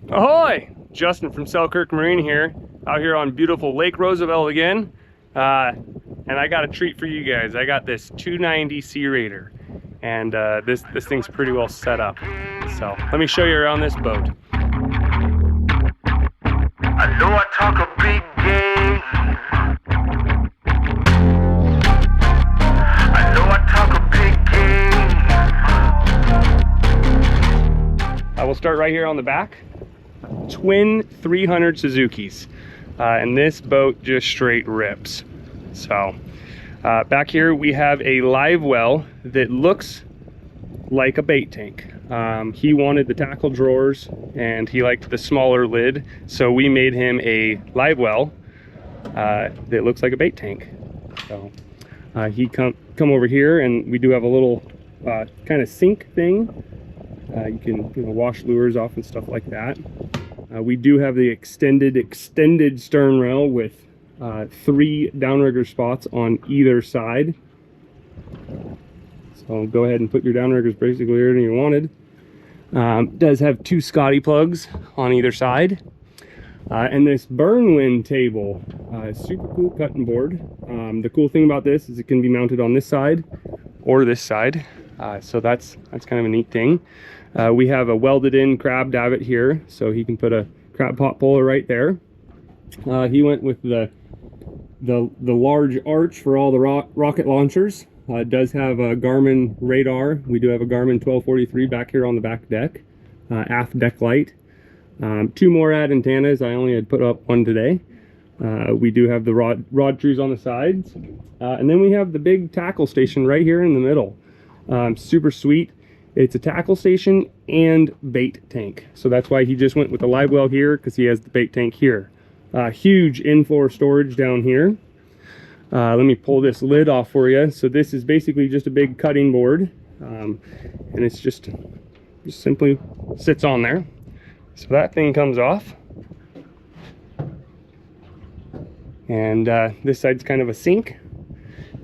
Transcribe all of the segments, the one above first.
Ahoy! Justin from Selkirk Marine here, out here on beautiful Lake Roosevelt again. And I got a treat for you guys. I got this 290 Sea Raider, and this thing's pretty well set up. So let me show you around this boat. I know I talk a big game. I know I talk a big game. I will start right here on the back. Twin 300 Suzukis, and this boat just straight rips. So back here we have a live well that looks like a bait tank. He wanted the tackle drawers and he liked the smaller lid, so we made him a live well that looks like a bait tank. So he come over here, and we do have a little kind of sink thing. You can wash lures off and stuff like that. We do have the extended stern rail with 3 downrigger spots on either side. So go ahead and put your downriggers basically wherever you wanted. Does have 2 Scotty plugs on either side. And this Burnewiin table, super cool cutting board. The cool thing about this is it can be mounted on this side or this side. So that's kind of a neat thing. We have a welded in crab davit here, so he can put a crab pot puller right there. He went with the large arch for all the rocket launchers. It does have a Garmin radar. We do have a Garmin 1243 back here on the back deck, aft deck light. 2 more antennas. I only had put up 1 today. We do have the rod trees on the sides, and then we have the big tackle station right here in the middle. Super sweet. It's a tackle station and bait tank, so that's why he just went with the live well here, because he has the bait tank here. Huge in-floor storage down here. Let me pull this lid off for you. So this is basically just a big cutting board, and it's just simply sits on there. So that thing comes off, and this side's kind of a sink,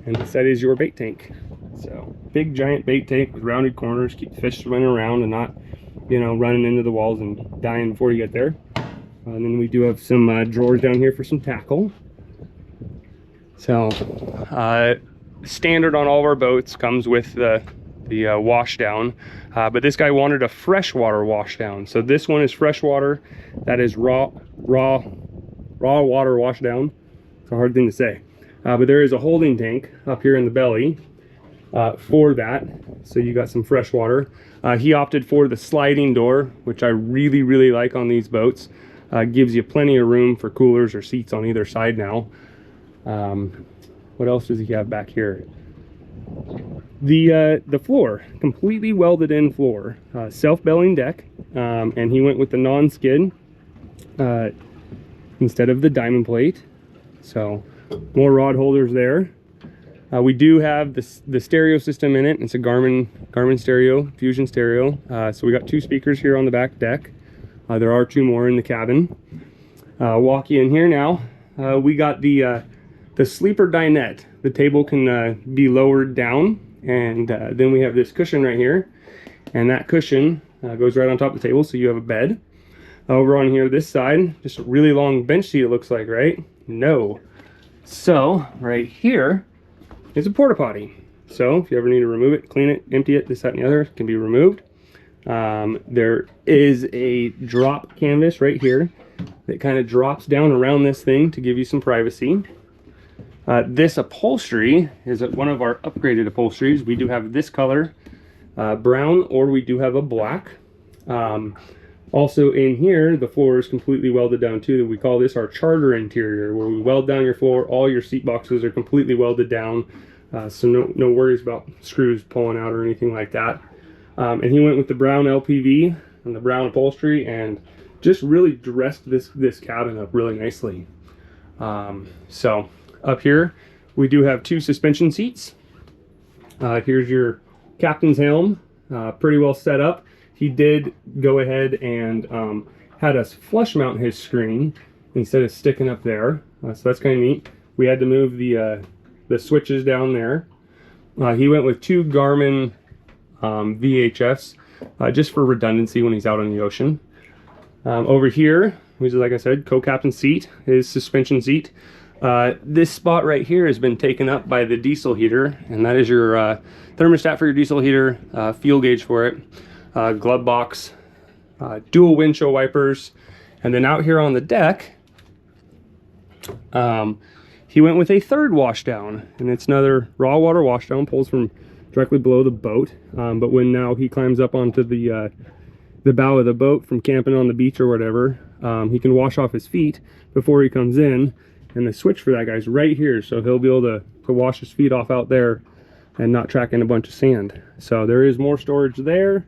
and this side is your bait tank. So big giant bait tank with rounded corners, keep the fish swimming around and not running into the walls and dying before you get there. And then we do have some drawers down here for some tackle. So standard on all of our boats comes with the wash down, but this guy wanted a freshwater wash down. So this one is freshwater. That is raw water wash down. It's a hard thing to say, but there is a holding tank up here in the belly for that, so you got some fresh water. He opted for the sliding door, which I really like on these boats. Gives you plenty of room for coolers or seats on either side now. What else does he have back here? The floor, completely welded in floor, self-belling deck, and he went with the non-skid instead of the diamond plate. So more rod holders there. We do have the stereo system in it. It's a Garmin stereo, Fusion stereo. So we got 2 speakers here on the back deck. There are 2 more in the cabin. Walk you in here now. We got the sleeper dinette. The table can be lowered down, and then we have this cushion right here, and that cushion goes right on top of the table, so you have a bed. Over on here, this side, just a really long bench seat, it looks like, right? No. So right here is a porta potty. So if you ever need to remove it, clean it, empty it, this, that, and the other, it can be removed. There is a drop canvas right here that kind of drops down around this thing to give you some privacy. This upholstery is one of our upgraded upholsteries. We do have this color, brown, or we do have a black. Also in here, the floor is completely welded down too. We call this our charter interior, where we weld down your floor. All your seat boxes are completely welded down, so no worries about screws pulling out or anything like that. And he went with the brown LPV and the brown upholstery, and just really dressed this cabin up really nicely. So up here we do have 2 suspension seats. Here's your captain's helm, pretty well set up. He did go ahead and had us flush mount his screen instead of sticking up there, so that's kind of neat. We had to move the switches down there. He went with 2 Garmin VHFs just for redundancy when he's out on the ocean. Over here, which is, like I said, co-captain seat, is suspension seat. This spot right here has been taken up by the diesel heater, and that is your thermostat for your diesel heater, fuel gauge for it, glove box, dual windshield wipers, and then out here on the deck, he went with a third washdown, and it's another raw water washdown, pulls from directly below the boat. But when now he climbs up onto the bow of the boat from camping on the beach or whatever, he can wash off his feet before he comes in, and the switch for that guy's right here, so he'll be able to wash his feet off out there and not track in a bunch of sand. So there is more storage there.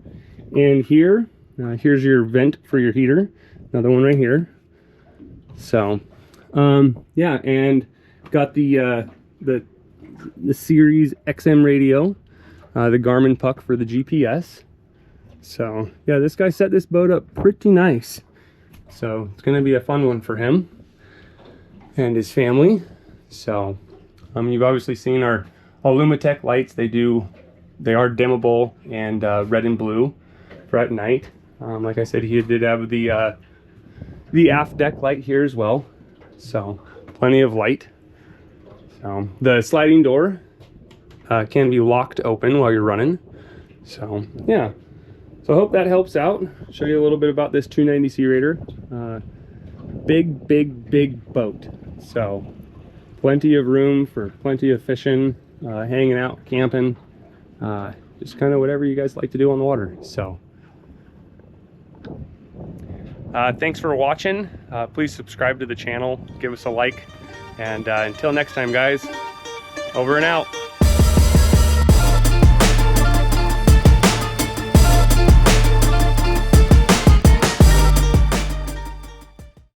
And here, here's your vent for your heater, another one right here. So yeah, and got the Series XM radio, the Garmin puck for the GPS. So yeah, this guy set this boat up pretty nice. So it's gonna be a fun one for him and his family. So you've obviously seen our Lumitech lights. They are dimmable and red and blue for at night. Like I said, he did have the aft deck light here as well. So plenty of light. So the sliding door can be locked open while you're running. So yeah, so I hope that helps out. Show you a little bit about this 290 Sea Raider. Big boat. So plenty of room for plenty of fishing, hanging out, camping, just kind of whatever you guys like to do on the water. So thanks for watching. Please subscribe to the channel, give us a like, and until next time, guys, over and out.